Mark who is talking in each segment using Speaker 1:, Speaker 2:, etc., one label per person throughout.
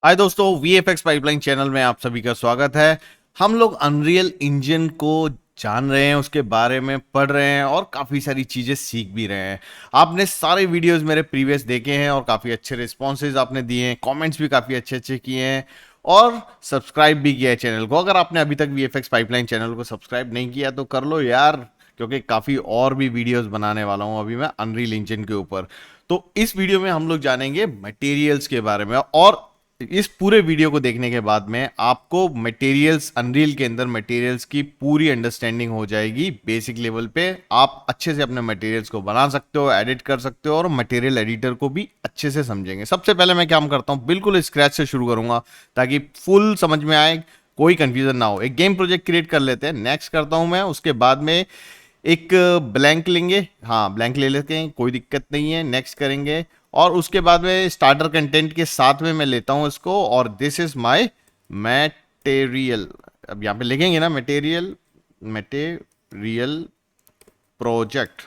Speaker 1: हाय दोस्तों, VFX pipeline channel में आप सभी का स्वागत है। हम लोग अनरियल इंजन को जान रहे हैं, उसके बारे में पढ़ रहे हैं और काफ़ी सारी चीज़ें सीख भी रहे हैं। आपने सारे वीडियोस मेरे प्रीवियस देखे हैं और काफ़ी अच्छे रिस्पॉन्सेज आपने दिए हैं, कमेंट्स भी काफ़ी अच्छे अच्छे किए हैं और सब्सक्राइब भी किया है चैनल को। अगर आपने अभी तक VFX पाइपलाइन चैनल को सब्सक्राइब नहीं किया तो कर लो यार, क्योंकि काफ़ी और भी वीडियोस बनाने वाला हूँ अभी मैं अनरियल इंजन के ऊपर। तो इस वीडियो में हम लोग जानेंगे मटेरियल्स के बारे में, और इस पूरे वीडियो को देखने के बाद में आपको मटेरियल्स, अनरील के अंदर मटेरियल्स की पूरी अंडरस्टैंडिंग हो जाएगी। बेसिक लेवल पे आप अच्छे से अपने मटेरियल्स को बना सकते हो, एडिट कर सकते हो और मटेरियल एडिटर को भी अच्छे से समझेंगे। सबसे पहले मैं काम करता हूँ, बिल्कुल स्क्रैच से शुरू करूंगा ताकि फुल समझ में आए, कोई कंफ्यूजन ना हो। एक गेम प्रोजेक्ट क्रिएट कर लेते हैं। नेक्स्ट करता हूं मैं, उसके बाद में एक ब्लैंक लेंगे। हाँ, ब्लैंक ले लेते हैं, कोई दिक्कत नहीं है। नेक्स्ट करेंगे और उसके बाद में स्टार्टर कंटेंट के साथ में मैं लेता हूं इसको, और दिस इज माय मटेरियल। अब यहाँ पे लिखेंगे ना, मटेरियल, मटेरियल प्रोजेक्ट।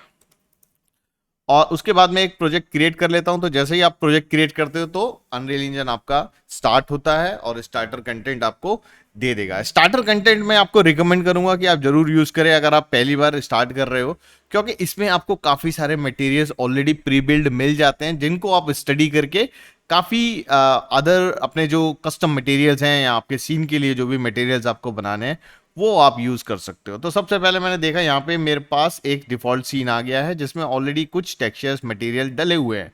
Speaker 1: और उसके बाद में एक प्रोजेक्ट क्रिएट कर लेता हूं। तो जैसे ही आप प्रोजेक्ट क्रिएट करते हो तो अनरियल इंजन आपका स्टार्ट होता है और स्टार्टर कंटेंट आपको दे देगा। स्टार्टर कंटेंट में आपको रिकमेंड करूंगा कि आप जरूर यूज करें अगर आप पहली बार स्टार्ट कर रहे हो, क्योंकि इसमें आपको काफी सारे मटेरियल्स ऑलरेडी प्री बिल्ड मिल जाते हैं जिनको आप स्टडी करके काफी अदर अपने जो कस्टम मटेरियल्स हैं या आपके सीन के लिए जो भी मटेरियल्स आपको बनाने हैं वो आप यूज कर सकते हो। तो सबसे पहले मैंने देखा यहाँ पे मेरे पास एक डिफॉल्ट सीन आ गया है जिसमें ऑलरेडी कुछ टेक्सचर्स मटेरियल डले हुए हैं,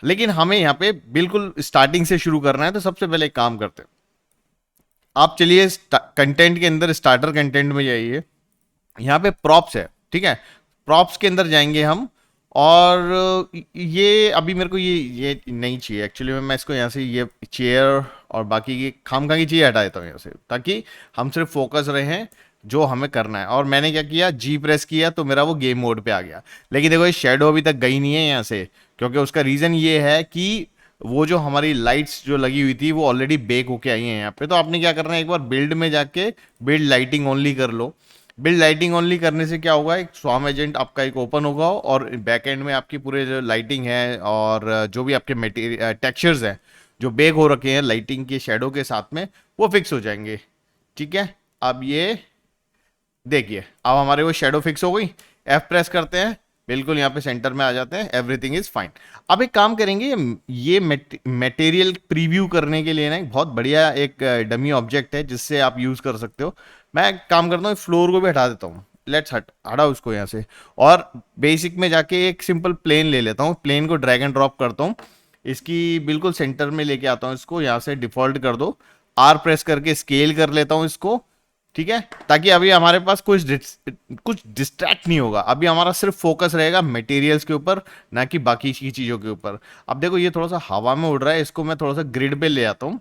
Speaker 1: लेकिन हमें यहाँ पे बिल्कुल स्टार्टिंग से शुरू करना है। तो सबसे पहले एक काम करते हैं, आप चलिए कंटेंट के अंदर स्टार्टर कंटेंट में जाइए। यहाँ पे प्रॉप्स है, ठीक है। प्रॉप्स के अंदर जाएंगे हम, और ये अभी मेरे को ये नहीं चाहिए एक्चुअली में। मैं इसको यहाँ से ये चेयर और बाकी की खामखा की चीज़ हटा देता हूँ यहाँ से, ताकि हम सिर्फ फोकस रहें जो हमें करना है। और मैंने क्या किया, जी प्रेस किया तो मेरा वो गेम मोड पे आ गया। लेकिन देखो ये शेडो अभी तक गई नहीं है यहाँ से, क्योंकि उसका रीज़न ये है कि वो जो हमारी लाइट्स जो लगी हुई थी वो ऑलरेडी बेक होके आई हैं यहाँ पे। तो आपने क्या करना है, एक बार बिल्ड में जाके बिल्ड लाइटिंग ओनली कर लो। बिल्ड लाइटिंग ओनली करने से क्या होगा, एक स्वाम एजेंट आपका एक ओपन होगा और बैक एंड में आपकी पूरे जो लाइटिंग है और जो भी आपके मटेरियल टेक्सचर्स हैं जो बेक हो रखे हैं लाइटिंग के शेडो के साथ में, वो फिक्स हो जाएंगे। ठीक है, अब ये देखिए, अब हमारे वो शेडो फिक्स हो गई। एफ प्रेस करते हैं, बिल्कुल यहाँ पे सेंटर में आ जाते हैं, एवरीथिंग इज फाइन। अब एक काम करेंगे, ये मटेरियल प्रीव्यू करने के लिए ना एक बहुत बढ़िया एक डमी ऑब्जेक्ट है जिससे आप यूज कर सकते हो। मैं एक काम करता हूँ, फ्लोर को भी हटा देता हूँ। लेट्स हटा उसको यहाँ से, और बेसिक में जाके एक सिंपल प्लेन ले लेता हूँ। प्लेन को ड्रैग एंड ड्रॉप करता हूँ, इसकी बिल्कुल सेंटर में लेके आता हूँ इसको। यहाँ से डिफॉल्ट कर दो, आर प्रेस करके स्केल कर लेता हूँ इसको, ठीक है। ताकि अभी हमारे पास कुछ डिस्ट्रैक्ट नहीं होगा। अभी हमारा सिर्फ फोकस रहेगा मटेरियल्स के ऊपर, ना कि बाकी की चीज़ों के ऊपर। अब देखो ये थोड़ा सा हवा में उड़ रहा है, इसको मैं थोड़ा सा ग्रिड पे ले आता हूँ।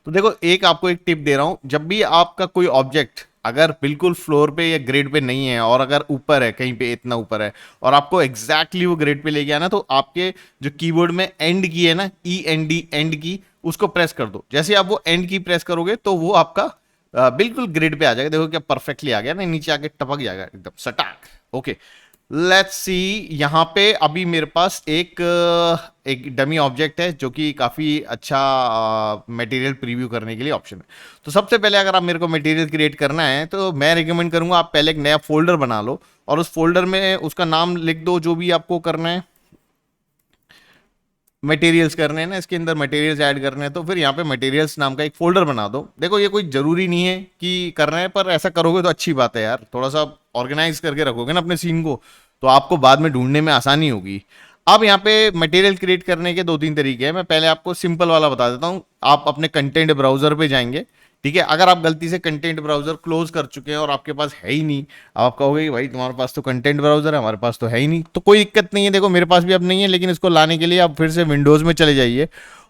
Speaker 1: तो देखो, एक आपको एक टिप दे रहा हूं, जब भी आपका कोई ऑब्जेक्ट अगर बिल्कुल फ्लोर पे या ग्रिड पे नहीं है और अगर ऊपर है, कहीं पे इतना ऊपर है और आपको एग्जैक्टली वो ग्रिड पे लेके आना, तो आपके जो कीबोर्ड में एंड की है ना, END, एंड की, उसको प्रेस कर दो। जैसे आप वो एंड की प्रेस करोगे तो वो आपका बिल्कुल ग्रिड पे आ जाएगा। देखो क्या परफेक्टली आ गया ना, नीचे आके टपक जाएगा एकदम सटाक। Okay, let's see. यहाँ पे अभी मेरे पास एक डमी ऑब्जेक्ट है जो कि काफ़ी अच्छा मटेरियल प्रीव्यू करने के लिए ऑप्शन है। तो सबसे पहले अगर आप मेरे को मटेरियल क्रिएट करना है तो मैं रिकमेंड करूंगा आप पहले एक नया फोल्डर बना लो, और उस फोल्डर में उसका नाम लिख दो जो भी आपको करना है। मटेरियल्स करने हैं ना, इसके अंदर मटेरियल्स ऐड करने हैं, तो फिर यहाँ पे मटेरियल्स नाम का एक फोल्डर बना दो। देखो ये कोई जरूरी नहीं है कि करना है, पर ऐसा करोगे तो अच्छी बात है यार। थोड़ा सा ऑर्गेनाइज करके रखोगे ना अपने सीन को, तो आपको बाद में ढूंढने में आसानी होगी। अब यहाँ पे मटेरियल क्रिएट करने के दो तीन तरीके हैं। मैं पहले आपको सिंपल वाला बता देता हूँ। आप अपने कंटेंट ब्राउजर पे जाएंगे, ठीक है। अगर आप गलती से कंटेंट ब्राउजर क्लोज कर चुके हैं और आपके पास है ही नहीं, आप कहोगे कि भाई तुम्हारे पास तो कंटेंट ब्राउजर है, हमारे पास तो है ही नहीं, तो कोई दिक्कत नहीं है। देखो मेरे पास भी अब नहीं है, लेकिन इसको लाने के लिए आप फिर से विंडोज में चले जाइए,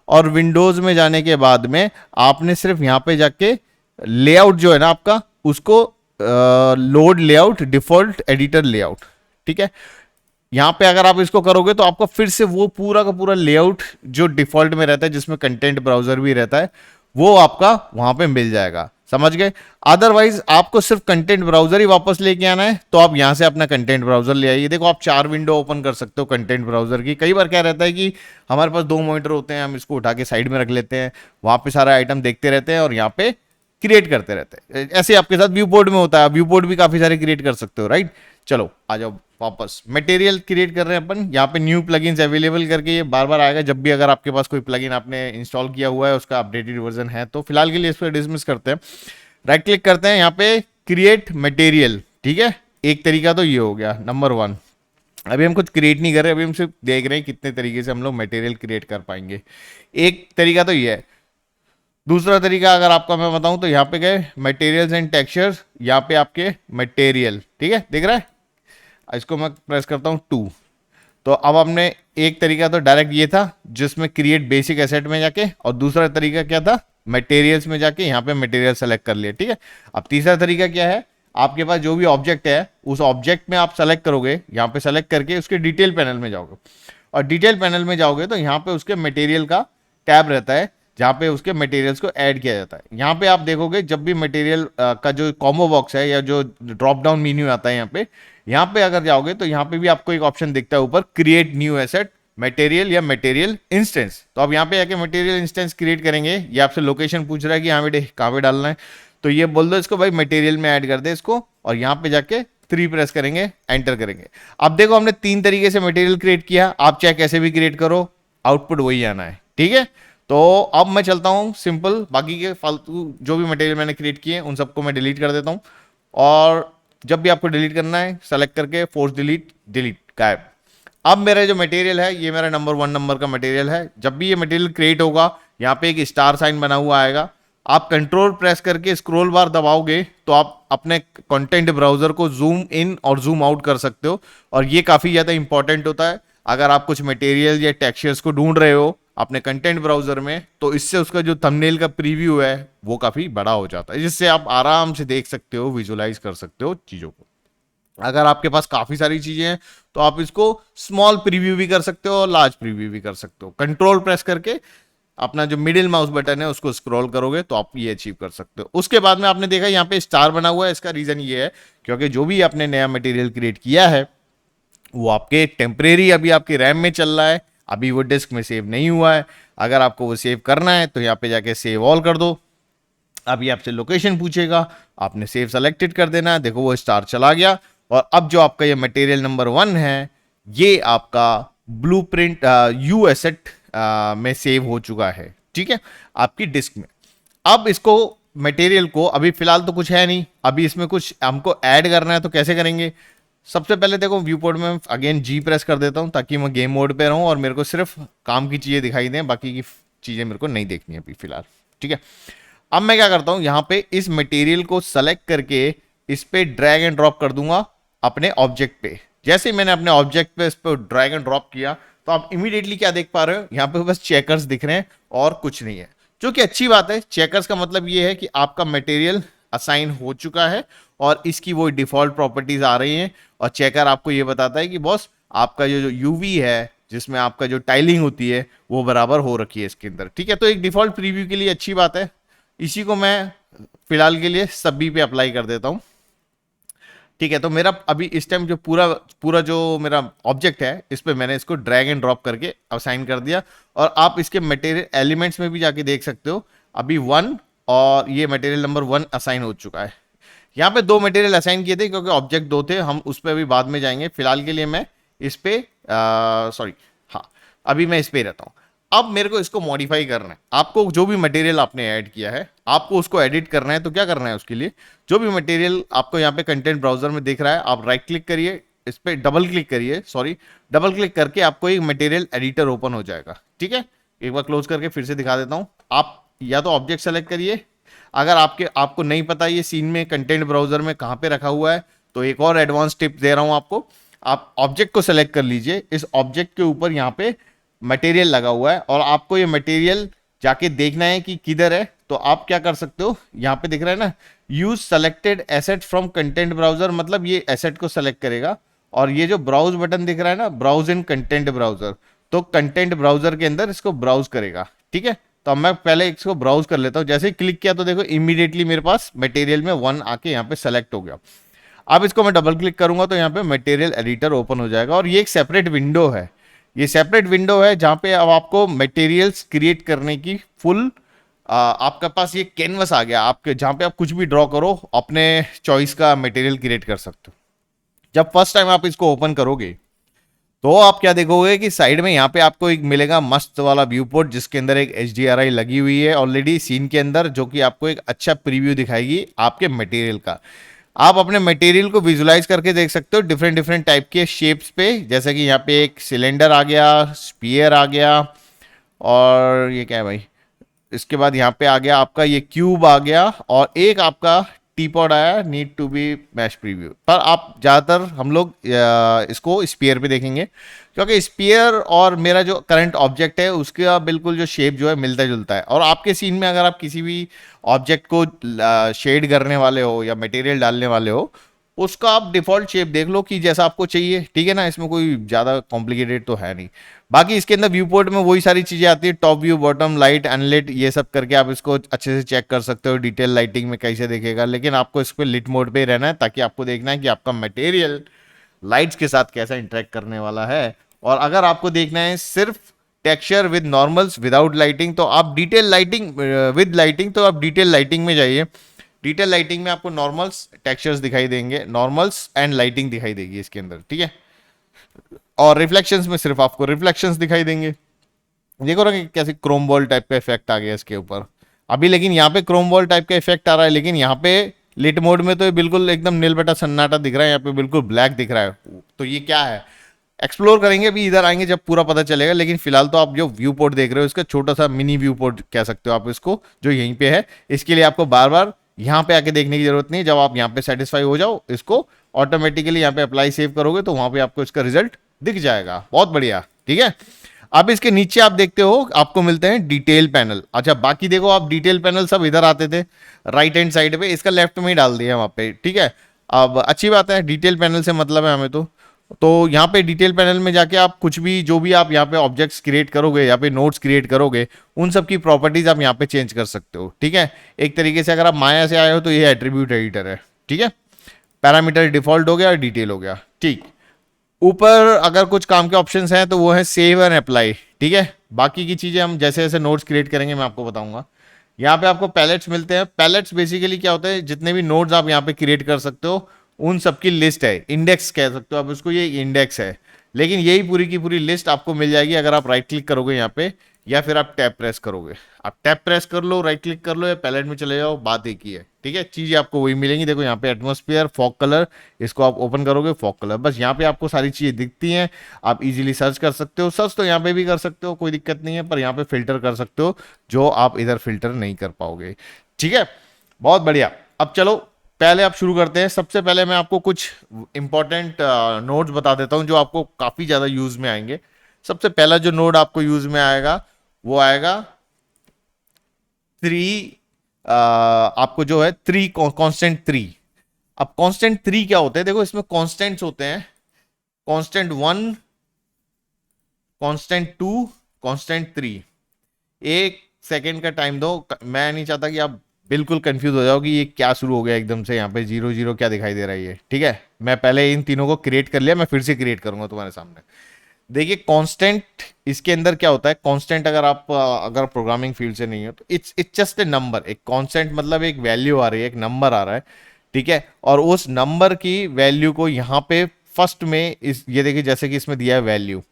Speaker 1: और विंडोज में जाने के बाद में आपने सिर्फ यहाँ पे जाके लेआउट जो है ना आपका, उसको load layout, default editor layout, ठीक है। यहाँ पे अगर आप इसको करोगे तो आपको फिर से वो पूरा का पूरा लेआउट जो डिफॉल्ट में रहता है, जिसमें कंटेंट ब्राउजर भी रहता है, वो आपका वहां पे मिल जाएगा। समझ गए। अदरवाइज आपको सिर्फ कंटेंट ब्राउजर ही वापस लेके आना है, तो आप यहां से अपना कंटेंट ब्राउजर ले आइए। देखो आप 4 विंडो ओपन कर सकते हो कंटेंट ब्राउजर की। कई बार क्या रहता है कि हमारे पास 2 मॉनिटर होते हैं, हम इसको उठा के साइड में रख लेते हैं, वहां पे सारा आइटम देखते रहते हैं और यहाँ पे क्रिएट करते रहते हैं। ऐसे आपके साथ व्यू पोर्ट में होता है, व्यू पोर्ट भी काफी सारे क्रिएट कर सकते हो, राइट। चलो आ जाओ वापस, मटेरियल क्रिएट कर रहे हैं अपन। यहाँ पे न्यू प्लगइन्स अवेलेबल करके ये बार बार आएगा जब भी अगर आपके पास कोई प्लगइन आपने इंस्टॉल किया हुआ है, उसका अपडेटेड वर्जन है। तो फिलहाल के लिए इस पर डिसमिस करते हैं। राइट क्लिक करते हैं यहाँ पे क्रिएट मटेरियल, ठीक है। एक तरीका तो ये हो गया नंबर 1। अभी हम कुछ क्रिएट नहीं कर रहे, अभी हम सिर्फ देख रहे हैं कितने तरीके से हम लोग मटेरियल क्रिएट कर पाएंगे। एक तरीका तो ये है। दूसरा तरीका अगर आपका मैं बताऊं तो यहाँ पे गए मटेरियल्स एंड टेक्सचर्स, यहाँ पे आपके मटेरियल, ठीक है, दिख रहा है। इसको मैं प्रेस करता हूँ 2। तो अब हमने एक तरीका तो डायरेक्ट ये था जिसमें क्रिएट बेसिक एसेट में जाके, और दूसरा तरीका क्या था, मटेरियल्स में जाके यहाँ पे मटेरियल सेलेक्ट कर लिया, ठीक है। अब तीसरा तरीका क्या है, आपके पास जो भी ऑब्जेक्ट है उस ऑब्जेक्ट में आप सेलेक्ट करोगे, यहाँ पे सेलेक्ट करके उसके डिटेल पैनल में जाओगे, और डिटेल पैनल में जाओगे तो यहाँ पे उसके मटेरियल का टैब रहता है जहाँ पे उसके मटेरियल्स को ऐड किया जाता है। यहाँ पे आप देखोगे जब भी मटेरियल का जो कॉम्बो बॉक्स है या जो ड्रॉप डाउन मेन्यू आता है यहाँ पे अगर जाओगे तो यहाँ पे भी आपको एक ऑप्शन दिखता है ऊपर, क्रिएट न्यू एसेट मटेरियल या मटेरियल इंस्टेंस। तो आप यहाँ पे आके मटेरियल इंस्टेंस क्रिएट करेंगे। ये आपसे लोकेशन पूछ रहा है कि यहाँ पे कहाँ पे डालना है, तो ये बोल दो इसको भाई मटेरियल में ऐड कर दे इसको, और यहाँ पे जाके 3 प्रेस करेंगे, एंटर करेंगे। अब देखो हमने 3 तरीके से मटेरियल क्रिएट किया, आप चाहे कैसे भी क्रिएट करो, आउटपुट वही आना है, ठीक है। तो अब मैं चलता हूँ सिंपल, बाकी के फालतू जो भी मटेरियल मैंने क्रिएट किए उन सबको मैं डिलीट कर देता हूँ। और जब भी आपको डिलीट करना है सेलेक्ट करके फोर्स डिलीट, डिलीट, गायब। अब मेरा जो मटेरियल है ये मेरा नंबर 1 नंबर का मटेरियल है। जब भी ये मटेरियल क्रिएट होगा यहाँ पे एक स्टार साइन बना हुआ आएगा, आप कंट्रोल प्रेस करके स्क्रॉल बार दबाओगे तो आप अपने कंटेंट ब्राउजर को जूम इन और जूम आउट कर सकते हो। और ये काफ़ी ज़्यादा इंपॉर्टेंट होता है अगर आप कुछ मटेरियल या टेक्सचर्स को ढूंढ रहे हो अपने कंटेंट ब्राउजर में, तो इससे उसका जो थंबनेल का प्रीव्यू है वो काफ़ी बड़ा हो जाता है, जिससे आप आराम से देख सकते हो, विजुलाइज कर सकते हो चीज़ों को। अगर आपके पास काफ़ी सारी चीज़ें हैं तो आप इसको स्मॉल प्रीव्यू भी कर सकते हो और लार्ज प्रीव्यू भी कर सकते हो। कंट्रोल प्रेस करके अपना जो मिडिल माउस बटन है उसको स्क्रॉल करोगे तो आप ये अचीव कर सकते हो। उसके बाद में आपने देखा यहाँ पे स्टार बना हुआ है, इसका रीज़न ये है क्योंकि जो भी आपने नया मटेरियल क्रिएट किया है वो आपके टेम्परेरी अभी आपके रैम में चल रहा है, अभी वो डिस्क में सेव नहीं हुआ है। अगर आपको वो सेव करना है तो यहाँ पे जाके सेव ऑल कर दो। अभी आपसे लोकेशन पूछेगा, आपने सेव सेलेक्टेड कर देना है, देखो वो स्टार चला गया। और अब जो आपका ये मटेरियल नंबर 1 है ये आपका ब्लूप्रिंट यू एसेट में सेव हो चुका है, ठीक है, आपकी डिस्क में। अब इसको मटेरियल को अभी फिलहाल तो कुछ है नहीं, अभी इसमें कुछ हमको ऐड करना है, तो कैसे करेंगे। सबसे पहले देखो व्यू पोर्ट में अगेन जी प्रेस कर देता हूं ताकि मैं गेम मोड पे रहूं और मेरे को सिर्फ काम की चीजें दिखाई दें, बाकी की चीजें मेरे को नहीं देखनी है अभी फिलहाल, ठीक है। अब मैं क्या करता हूं, यहां पे इस मटेरियल को सेलेक्ट करके इस पे ड्रैग एंड ड्रॉप कर दूंगा अपने ऑब्जेक्ट पे। जैसे ही मैंने अपने ऑब्जेक्ट पे इस पर ड्रैग एंड ड्रॉप किया तो आप इमीडिएटली क्या देख पा रहे हो, यहाँ पे बस चेकर्स दिख रहे हैं और कुछ नहीं है, जो कि अच्छी बात है। चेकर्स का मतलब ये है कि आपका मटेरियल असाइन हो चुका है और इसकी वो डिफॉल्ट प्रॉपर्टीज आ रही हैं। और चेकर आपको ये बताता है कि बॉस आपका जो यूवी है जिसमें आपका जो टाइलिंग होती है वो बराबर हो रखी है इसके अंदर, ठीक है। तो एक डिफॉल्ट प्रीव्यू के लिए अच्छी बात है। इसी को मैं फिलहाल के लिए सभी पे अप्लाई कर देता हूं, ठीक है। तो मेरा अभी इस टाइम जो पूरा पूरा जो मेरा ऑब्जेक्ट है इस पे मैंने इसको ड्रैग एंड ड्रॉप करके असाइन कर दिया। और आप इसके मटेरियल एलिमेंट्स में भी जाके देख सकते हो, अभी 1 और ये मटेरियल नंबर 1 असाइन हो चुका है। यहाँ पे 2 मटेरियल असाइन किए थे क्योंकि ऑब्जेक्ट 2 थे, हम उस पर अभी बाद में जाएंगे। फिलहाल के लिए मैं इस पे सॉरी, हाँ, अभी मैं इस पे रहता हूँ। अब मेरे को इसको मॉडिफाई करना है। आपको जो भी मटेरियल आपने ऐड किया है आपको उसको एडिट करना है, तो क्या करना है उसके लिए, जो भी मटेरियल आपको यहाँ पे कंटेंट ब्राउजर में दिख रहा है आप राइट क्लिक करिए, इस पे डबल क्लिक करिए, सॉरी डबल क्लिक करके आपको एक मटेरियल एडिटर ओपन हो जाएगा, ठीक है। एक बार क्लोज करके फिर से दिखा देता हूँ। आप या तो ऑब्जेक्ट सेलेक्ट करिए, अगर आपको नहीं पता ये सीन में कंटेंट ब्राउजर में कहाँ पे रखा हुआ है तो एक और एडवांस टिप दे रहा हूँ आपको। आप ऑब्जेक्ट को सेलेक्ट कर लीजिए, इस ऑब्जेक्ट के ऊपर यहाँ पे मटेरियल लगा हुआ है और आपको ये मटेरियल जाके देखना है कि किधर है। तो आप क्या कर सकते हो, यहाँ पे दिख रहा है ना, use selected asset from content browser, मतलब ये एसेट को सेलेक्ट करेगा। और ये जो ब्राउज बटन दिख रहा है ना, ब्राउज इन कंटेंट ब्राउजर, तो कंटेंट ब्राउजर के अंदर इसको ब्राउज करेगा, ठीक है। तो अब मैं पहले इसको ब्राउज कर लेता हूँ। जैसे ही क्लिक किया तो देखो इमीडिएटली मेरे पास मटेरियल में 1 आके यहाँ पे सेलेक्ट हो गया। अब इसको मैं डबल क्लिक करूंगा तो यहाँ पे मटेरियल एडिटर ओपन हो जाएगा और ये एक सेपरेट विंडो है। ये सेपरेट विंडो है जहाँ पे अब आपको मटेरियल्स क्रिएट करने की फुल आपके पास ये कैनवस आ गया आपके, जहाँ पे आप कुछ भी ड्रॉ करो अपने चॉइस का मटेरियल क्रिएट कर सकते हो। जब फर्स्ट टाइम आप इसको ओपन करोगे तो आप क्या देखोगे कि साइड में यहाँ पे आपको एक मिलेगा मस्त वाला व्यू पोर्ट, जिसके अंदर एक HDRI लगी हुई है ऑलरेडी सीन के अंदर, जो कि आपको एक अच्छा प्रीव्यू दिखाएगी आपके मटेरियल का। आप अपने मटेरियल को विजुलाइज करके देख सकते हो डिफरेंट डिफरेंट टाइप के शेप्स पे, जैसे कि यहाँ पे एक सिलेंडर आ गया, स्पीयर आ गया, और ये क्या है भाई, इसके बाद यहाँ पे आ गया आपका ये क्यूब आ गया, और एक आपका टीपॉड आया need to be mesh preview. पर आप ज़्यादातर हम लोग इसको स्पीयर पे देखेंगे, क्योंकि स्पीयर और मेरा जो करंट ऑब्जेक्ट है उसका बिल्कुल जो शेप जो है मिलता जुलता है। और आपके सीन में अगर आप किसी भी ऑब्जेक्ट को शेड करने वाले हो या मटेरियल डालने वाले हो, उसका आप डिफॉल्ट शेप देख लो कि जैसा आपको चाहिए, ठीक है ना। इसमें कोई ज़्यादा कॉम्प्लिकेटेड तो है नहीं। बाकी इसके अंदर व्यू पोर्ट में वही सारी चीज़ें आती है, top view, bottom, light, unlit, ये सब करके आप इसको अच्छे से चेक कर सकते हो डिटेल लाइटिंग में कैसे देखेगा। लेकिन आपको इस पर लिट मोड पे ही रहना है, ताकि आपको देखना है कि आपका मटेरियल लाइट्स के साथ कैसा इंटरेक्ट करने वाला है। और अगर आपको देखना है सिर्फ texture with normals without lighting, तो आप डिटेल लाइटिंग विद लाइटिंग, तो आप डिटेल लाइटिंग में जाइए। डिटेल लाइटिंग में आपको नॉर्मल्स टेक्सचर्स दिखाई देंगे, नॉर्मल्स एंड लाइटिंग दिखाई देगी इसके अंदर, ठीक है। और रिफ्लेक्शंस में सिर्फ आपको रिफ्लेक्शंस दिखाई देंगे। देखो ना कि कैसे क्रोम बॉल टाइप का इफेक्ट आ गया इसके ऊपर अभी, लेकिन यहाँ पे क्रोम बॉल टाइप का इफेक्ट आ रहा है, लेकिन यहाँ पे लिट मोड में तो ये बिल्कुल एकदम नील बटा सन्नाटा दिख रहा है, यहाँ पे बिल्कुल ब्लैक दिख रहा है। तो ये क्या है, एक्सप्लोर करेंगे अभी, इधर आएंगे जब पूरा पता चलेगा। लेकिन फिलहाल तो आप जो व्यू पोर्ट देख रहे हो, इसका छोटा सा मिनी व्यू पोर्ट कह सकते हो आप इसको, जो यहीं पे है। इसके लिए आपको बार बार यहाँ पे आके देखने की जरूरत नहीं। जब आप यहाँ पे सेटिस्फाई हो जाओ, इसको ऑटोमेटिकली यहाँ पे अप्लाई सेव करोगे तो वहां पे आपको इसका रिजल्ट दिख जाएगा। बहुत बढ़िया, ठीक है। अब इसके नीचे आप देखते हो आपको मिलते हैं डिटेल पैनल। अच्छा, बाकी देखो आप डिटेल पैनल सब इधर आते थे राइट हैंड साइड पे, इसका लेफ्ट में ही डाल दिया वहां पे, ठीक है। अब अच्छी बात है, डिटेल पैनल से मतलब है हमें तो यहाँ पे डिटेल पैनल में जाके आप कुछ भी, जो भी आप यहाँ पे ऑब्जेक्ट्स क्रिएट करोगे, यहाँ पे नोट्स क्रिएट करोगे, उन सब की प्रॉपर्टीज आप यहाँ पे चेंज कर सकते हो, ठीक है। एक तरीके से अगर आप माया से आए हो तो ये एट्रीब्यूट एडिटर है, ठीक है। पैरामीटर डिफॉल्ट हो गया और डिटेल हो गया, ठीक। ऊपर अगर कुछ काम के ऑप्शंस हैं तो वो है सेव एंड अप्लाई, ठीक है। बाकी की चीज़ें हम जैसे जैसे नोट्स क्रिएट करेंगे मैं आपको बताऊंगा। यहाँ पे आपको पैलेट्स मिलते हैं। पैलेट्स बेसिकली क्या होता है, जितने भी नोट्स आप यहाँ पे क्रिएट कर सकते हो उन सबकी लिस्ट है, इंडेक्स कह सकते हो आप उसको, ये इंडेक्स है। लेकिन यही पूरी की पूरी लिस्ट आपको मिल जाएगी अगर आप राइट क्लिक करोगे यहाँ पे, या फिर आप टैब प्रेस करोगे। आप टैब प्रेस कर लो, राइट क्लिक कर लो, या पैलेट में चले जाओ, बात एक ही है, ठीक है। चीज़ें आपको वही मिलेंगी। देखो यहाँ पे एटमॉस्फेयर, फॉग कलर, इसको आप ओपन करोगे, फॉग कलर, बस यहाँ पे आपको सारी चीज़ें दिखती हैं। आप इजीली सर्च कर सकते हो, सर्च तो यहाँ पे भी कर सकते हो, कोई दिक्कत नहीं है, पर यहाँ पे फिल्टर कर सकते हो जो आप इधर फिल्टर नहीं कर पाओगे, ठीक है। बहुत बढ़िया। अब चलो पहले आप शुरू करते हैं। सबसे पहले मैं आपको कुछ इंपॉर्टेंट नोड्स बता देता हूँ जो आपको काफ़ी ज़्यादा यूज में आएंगे। सबसे पहला जो नोड आपको यूज में आएगा वो आएगा 3, आपको जो है 3, कांस्टेंट 3। अब कांस्टेंट 3 क्या होते हैं, देखो इसमें कांस्टेंट्स होते हैं, कांस्टेंट 1, कांस्टेंट 2, कांस्टेंट 3। एक सेकंड का टाइम दो, मैं नहीं चाहता कि आप बिल्कुल कंफ्यूज हो जाओ कि ये क्या शुरू हो गया एकदम से, यहाँ पे 0 0 क्या दिखाई दे रहा है ये, ठीक है। मैं पहले इन तीनों को क्रिएट कर लिया, मैं फिर से क्रिएट करूंगा तुम्हारे सामने। देखिए कांस्टेंट इसके अंदर क्या होता है, कांस्टेंट अगर प्रोग्रामिंग फील्ड से नहीं हो तो इट्स जस्ट ए नंबर। एक कांस्टेंट मतलब एक वैल्यू आ रही है, एक नंबर आ रहा है, ठीक है। और उस नंबर की वैल्यू को यहाँ पे फर्स्ट में ये देखिए, जैसे कि इसमें दिया है वैल्यू,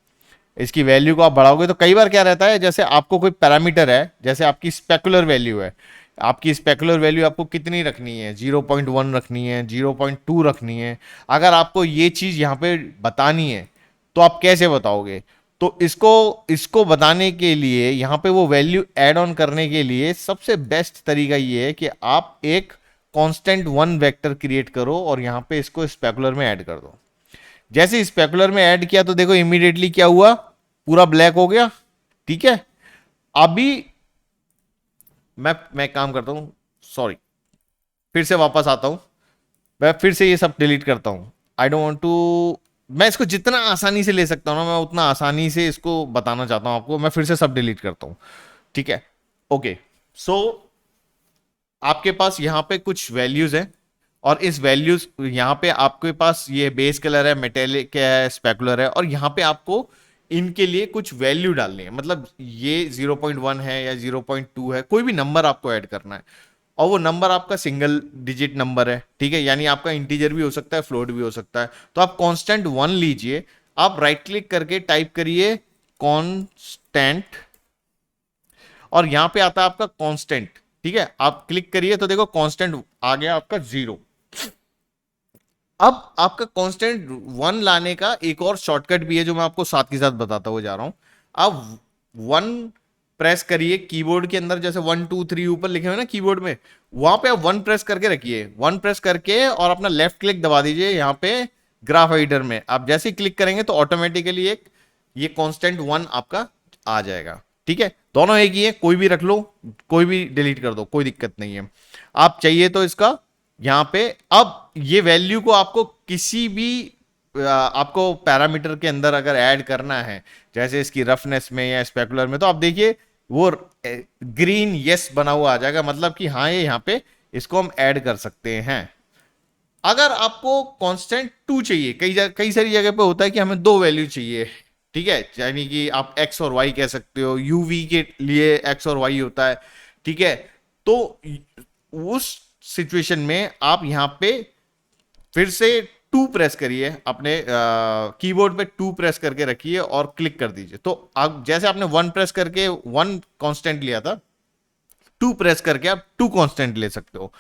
Speaker 1: इसकी वैल्यू को आप बढ़ाओगे तो कई बार क्या रहता है, जैसे आपको कोई पैरामीटर है, जैसे आपकी स्पेकुलर वैल्यू है, आपकी स्पेकुलर वैल्यू आपको कितनी रखनी है, 0.1 रखनी है, 0.2 रखनी है। अगर आपको ये चीज़ यहाँ पे बतानी है तो आप कैसे बताओगे, तो इसको बताने के लिए यहाँ पे वो वैल्यू ऐड ऑन करने के लिए सबसे बेस्ट तरीका ये है कि आप एक कांस्टेंट 1 वेक्टर क्रिएट करो और यहाँ पे इसको स्पेकुलर में ऐड कर दो। जैसे स्पेकुलर में ऐड किया तो देखो इमीडिएटली क्या हुआ, पूरा ब्लैक हो गया, ठीक है। अभी मैं काम करता हूं, सॉरी, फिर से वापस आता हूं, मैं फिर से ये सब डिलीट करता हूं। आई डोंट वांट टू, मैं इसको जितना आसानी से ले सकता हूं ना, मैं उतना आसानी से इसको बताना चाहता हूं आपको। मैं फिर से सब डिलीट करता हूं, ठीक है। ओके, सो आपके पास यहाँ पे कुछ वैल्यूज हैं, और इस वैल्यूज यहाँ पे आपके पास ये बेस कलर है, मेटेलिक है, स्पेकुलर है, और यहाँ पे आपको इनके लिए कुछ वैल्यू डालनी है। मतलब ये 0.1 है या 0.2 है, कोई भी नंबर आपको ऐड करना है, और वो नंबर आपका सिंगल डिजिट नंबर है, ठीक है, यानी आपका इंटीजर भी हो सकता है, फ्लोट भी हो सकता है। तो आप कांस्टेंट 1 लीजिए, आप राइट क्लिक करके टाइप करिए कांस्टेंट, और यहां पे आता है आपका कांस्टेंट, ठीक है, आप क्लिक करिए तो देखो कांस्टेंट आ गया आपका 0। अब आपका कांस्टेंट 1 लाने का एक और शॉर्टकट भी है जो मैं आपको साथ के साथ बताता हुआ जा रहा हूं। आप 1 प्रेस करिए कीबोर्ड के अंदर, जैसे 1 2 3 ऊपर लिखे हुए ना कीबोर्ड में, वहां पे आप 1 प्रेस करके रखिए, 1 प्रेस करके और अपना लेफ्ट क्लिक दबा दीजिए यहां पे ग्राफ एडिटर में। आप जैसे ही क्लिक करेंगे तो ऑटोमेटिकली एक ये कांस्टेंट 1 आपका आ जाएगा, ठीक है। दोनों एक ही है, कोई भी रख लो, कोई भी डिलीट कर दो, कोई दिक्कत नहीं है। आप चाहिए तो इसका यहां पे अब ये वैल्यू को आपको किसी भी आपको पैरामीटर के अंदर अगर ऐड करना है, जैसे इसकी रफनेस में या स्पेकुलर में, तो आप देखिए वो ग्रीन यस बना हुआ आ जाएगा, मतलब कि हाँ ये यहाँ पे इसको हम ऐड कर सकते हैं। अगर आपको कांस्टेंट 2 चाहिए, कई सारी जगह पे होता है कि हमें दो वैल्यू चाहिए, ठीक है, यानी कि आप एक्स और वाई कह सकते हो, यूवी के लिए एक्स और वाई होता है, ठीक है। तो उस सिचुएशन में आप यहां पे फिर से 2 प्रेस करिए, अपने कीबोर्ड पे 2 प्रेस करके रखिए और क्लिक कर दीजिए। तो आप जैसे आपने 1 प्रेस करके 1 कांस्टेंट लिया था, 2 प्रेस करके आप 2 कांस्टेंट ले सकते हो।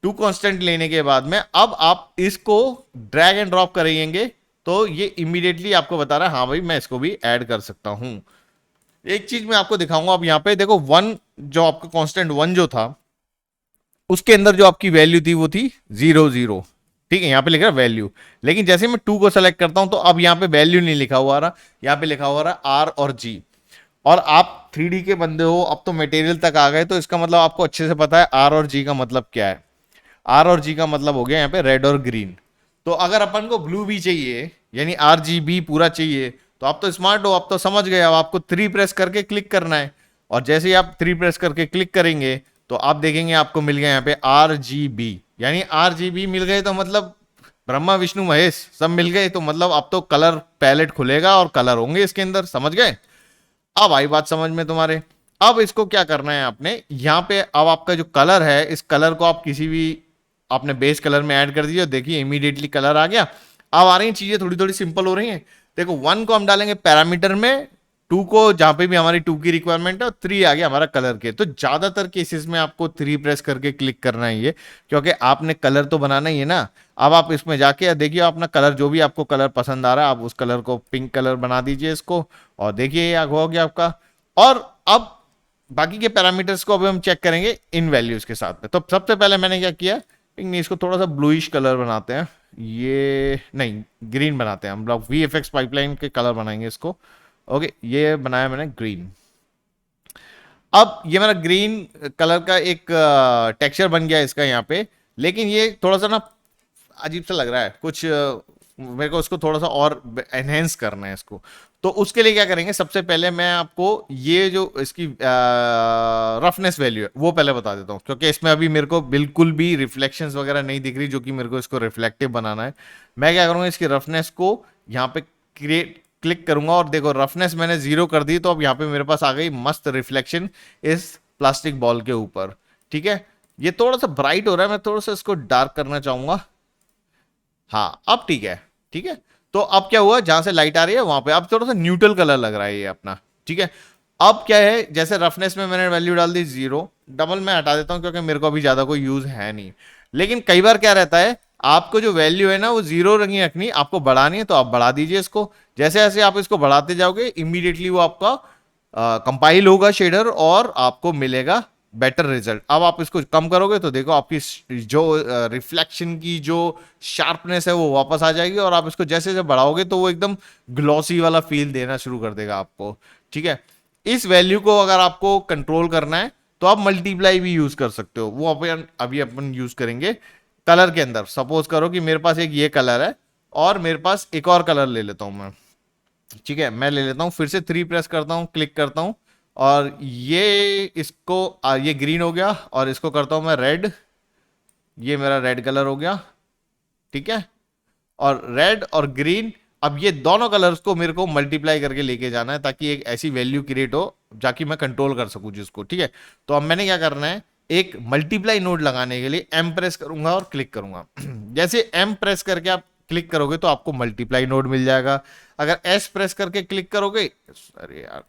Speaker 1: 2 कांस्टेंट लेने के बाद में अब आप इसको ड्रैग एंड ड्रॉप करेंगे तो ये इमीडिएटली आपको बता रहा है हाँ भाई मैं इसको भी ऐड कर सकता हूं। एक चीज मैं आपको दिखाऊंगा, अब यहां पे देखो 1 जो आपका कांस्टेंट 1 जो था उसके अंदर जो आपकी वैल्यू थी वो थी 0 0, ठीक है, यहां पे लिख रहा है वैल्यू। लेकिन जैसे मैं 2 को सेलेक्ट करता हूं तो अब यहां पे वैल्यू नहीं लिखा हुआ रहा, यहां पे लिखा हुआ रहा आर और जी। और आप 3D के बंदे हो, अब तो मटेरियल तक आ गए, तो इसका मतलब आपको अच्छे से पता है आर और जी का मतलब क्या है। आर और जी का मतलब हो गया यहाँ पे रेड और ग्रीन। तो अगर अपन को ब्लू भी चाहिए, यानी आर जी बी पूरा चाहिए, तो आप तो स्मार्ट हो, आप तो समझ गए, अब आपको 3 प्रेस करके क्लिक करना है, और जैसे ही आप 3 प्रेस करके क्लिक करेंगे तो आप देखेंगे आपको मिल गया यहाँ पे आर जी बी। यानी आर जी बी मिल गए तो मतलब ब्रह्मा विष्णु महेश सब मिल गए, तो मतलब अब तो कलर पैलेट खुलेगा और कलर होंगे इसके अंदर, समझ गए। अब आई बात समझ में तुम्हारे। अब इसको क्या करना है आपने यहाँ पे, अब आपका जो कलर है इस कलर को आप किसी भी आपने बेस कलर में ऐड कर दीजिए, देखिए इमीडिएटली कलर आ गया। अब आ रही चीजें थोड़ी थोड़ी सिंपल हो रही हैं। देखो 1 को हम डालेंगे पैरामीटर में, 2 को जहां पे भी हमारी 2 की रिक्वायरमेंट है, और 3 आ गया हमारा कलर के। तो ज्यादातर केसेस में आपको 3 प्रेस करके क्लिक करना है ये, क्योंकि आपने कलर तो बनाना ही है ना। अब आप इसमें जाके देखिए अपना कलर, जो भी आपको कलर पसंद आ रहा है आप उस कलर को पिंक कलर बना दीजिए इसको, और देखिए ये हो गया आपका। और अब बाकी के पैरामीटर्स को अभी हम चेक करेंगे इन वैल्यूज के साथ में। तो सबसे पहले मैंने क्या किया, पिंक नहीं, इसको थोड़ा सा ब्लूइश कलर बनाते हैं, ये नहीं ग्रीन बनाते हैं हम लोग, VFX पाइपलाइन के कलर बनाएंगे इसको। ओके, ये बनाया मैंने ग्रीन। अब ये मेरा ग्रीन कलर का एक टेक्सचर बन गया इसका यहाँ पे, लेकिन ये थोड़ा सा ना अजीब सा लग रहा है कुछ, मेरे को उसको थोड़ा सा और एनहेंस करना है इसको। तो उसके लिए क्या करेंगे, सबसे पहले मैं आपको ये जो इसकी रफनेस वैल्यू है वो पहले बता देता हूँ, क्योंकि इसमें अभी मेरे को बिल्कुल भी रिफ्लेक्शंस वगैरह नहीं दिख रही, जो कि मेरे को इसको रिफ्लेक्टिव बनाना है। मैं क्या करूँगा, इसकी रफनेस को यहाँ पे क्रिएट क्लिक करूंगा, और देखो रफनेस मैंने 0 कर दी, तो अब यहाँ पे मेरे पास आ गई मस्त रिफ्लेक्शन इस प्लास्टिक बॉल के ऊपर, ठीक है। ये थोड़ा सा ब्राइट हो रहा है, मैं थोड़ा सा इसको डार्क करना चाहूंगा। हाँ अब ठीक है, ठीक है। तो अब क्या हुआ, जहां से लाइट आ रही है वहां पे अब थोड़ा सा न्यूट्रल कलर लग रहा है ये अपना, ठीक है। अब क्या है, जैसे रफनेस में मैंने वैल्यू डाल दी 0, डबल मैं हटा देता हूं क्योंकि मेरे को अभी ज्यादा कोई यूज है नहीं। लेकिन कई बार क्या रहता है, आपको जो वैल्यू है ना वो 0 रंगी रखनी, आपको बढ़ानी है तो आप बढ़ा दीजिए इसको। जैसे जैसे आप इसको बढ़ाते जाओगे इमीडिएटली वो आपका कंपाइल होगा शेडर, और आपको मिलेगा बेटर रिजल्ट। अब आप इसको कम करोगे तो देखो आपकी जो रिफ्लेक्शन की जो शार्पनेस है वो वापस आ जाएगी, और आप इसको जैसे जैसे बढ़ाओगे तो वो एकदम ग्लॉसी वाला फील देना शुरू कर देगा आपको, ठीक है। इस वैल्यू को अगर आपको कंट्रोल करना है तो आप मल्टीप्लाई भी यूज कर सकते हो, वो अभी अपन यूज करेंगे कलर के अंदर। सपोज करो कि मेरे पास एक ये कलर है और मेरे पास एक और कलर ले लेता हूं मैं, ठीक है। मैं ले लेता हूं, फिर से 3 प्रेस करता हूं, क्लिक करता हूं, और ये इसको ये ग्रीन हो गया और इसको करता हूं मैं रेड। ये मेरा रेड कलर हो गया, ठीक है। और रेड और ग्रीन, अब ये दोनों कलर्स को मेरे को मल्टीप्लाई करके लेके जाना है ताकि एक ऐसी वैल्यू क्रिएट हो जाकि मैं कंट्रोल कर सकूं जिसको, ठीक है। तो अब मैंने क्या करना है, एक मल्टीप्लाई नोड लगाने के लिए एम प्रेस करूंगा और क्लिक करूंगा। जैसे एम प्रेस करके आप क्लिक करोगे तो आपको मल्टीप्लाई नोड मिल जाएगा। अगर एस प्रेस करके क्लिक करोगे, अरे यार,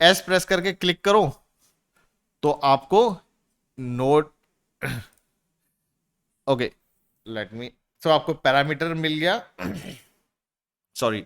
Speaker 1: एस प्रेस करके क्लिक करो तो आपको नोड, ओके लेट मी, तो आपको पैरामीटर मिल गया। सॉरी,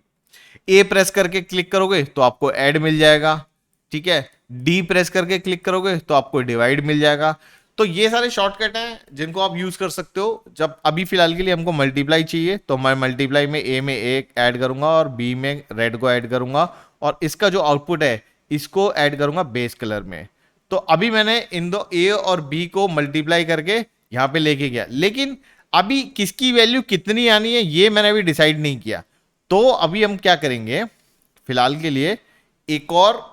Speaker 1: ए प्रेस करके क्लिक करोगे तो आपको ऐड मिल जाएगा, ठीक है। डी प्रेस करके क्लिक करोगे तो आपको डिवाइड मिल जाएगा। तो ये सारे शॉर्टकट हैं जिनको आप यूज कर सकते हो। जब अभी फिलहाल के लिए हमको मल्टीप्लाई चाहिए तो मैं मल्टीप्लाई में ए में एक ऐड करूंगा और बी में रेड को ऐड करूंगा और इसका जो आउटपुट है इसको ऐड करूंगा बेस कलर में। तो अभी मैंने इन दो ए और बी को मल्टीप्लाई करके यहां पे लेके गया, लेकिन अभी किसकी वैल्यू कितनी आनी है ये मैंने अभी डिसाइड नहीं किया। तो अभी हम क्या करेंगे, फिलहाल के लिए एक और